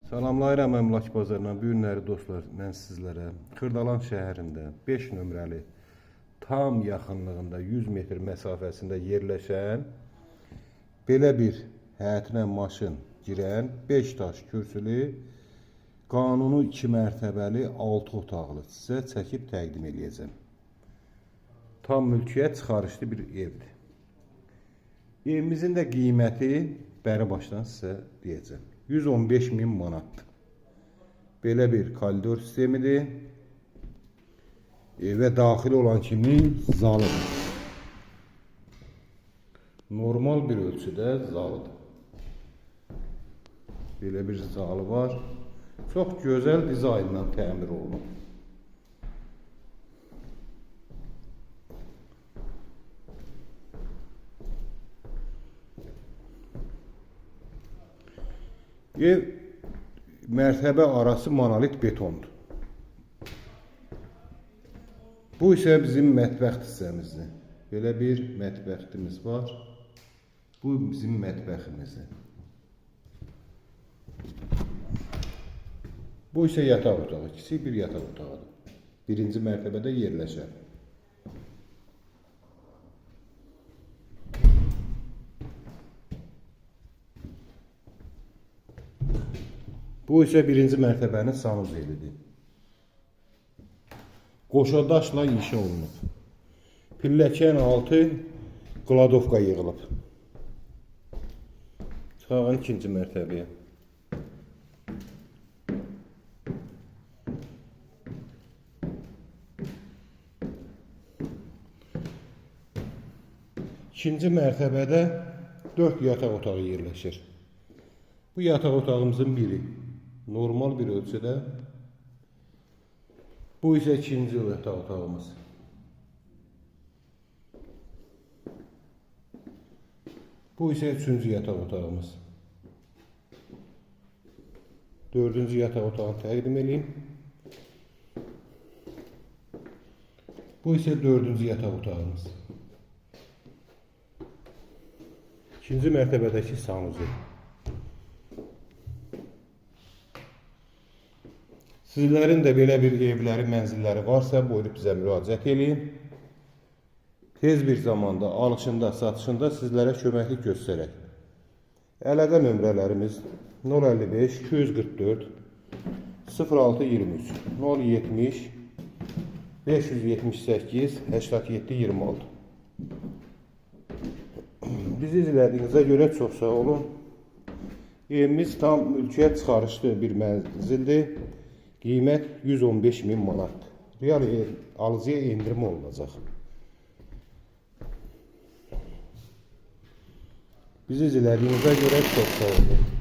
Salamlayıram əmlak bazarından. Bu günləri dostlar, mən sizlərə Xırdalan şəhərində 5 nömrəli tam yaxınlığında 100 metr məsafəsində yerləşən belə bir həyətinə maşın girən 5 daş kürsülü qanunu 2 mərtəbəli 6 otaqlı sizə çəkib təqdim edəcəm. Tam mülkiyyət çıxarışlı bir evdir. Evimizin də qiyməti bəri başdan sizə deyəcəm. 115.000 manatdır. Belə bir koridor sistemidir. Və daxil olan kimi zalıdır. Normal bir ölçüdə zalıdır. Belə bir zalı var. Çox gözəl dizaynla təmir olunub. Ev mərtəbə arası monolit betondur. Bu isə bizim mətbəx hissəmizdir. Belə bir mətbəximiz var. Bu bizim mətbəximizdir. Bu isə yataq otağı. Kiçik bir yataq otağıdır. Birinci mərtəbədə yerləşər. Bu isə birinci mərtəbənin sanuzelidir. Qoşadaşla inşa olunub. Pilləkən altı qladovka yığılıb. Çıxağın ikinci mərtəbəyə. İkinci mərtəbədə 4 yataq otağı yerləşir. Bu yataq otağımızın biri. Normal bir ölçüdə. Bu isə ikinci yataq otağımız. Bu isə üçüncü yataq otağımız. Dördüncü yataq otağını təqdim edeyim. Bu isə dördüncü yataq otağımız. İkinci mərtəbədəki sanuzel. Sizlərin də belə bir evləri, mənzilləri varsa, buyurub bizə müraciət edin. Tez bir zamanda alışında, satışında sizlərə köməklik göstərək. Əlaqə nömrələrimiz 055 244 0623 070 578 87 26. Bizi izlədiyinizə görə çox sağ olun. Evimiz tam mülkiyyət çıxarışlı bir mənzildir. Qiymət 115.000 manat. Real alıcıya endirim olunacaq. Bizi izlədiyinizə görə çox sağ olun.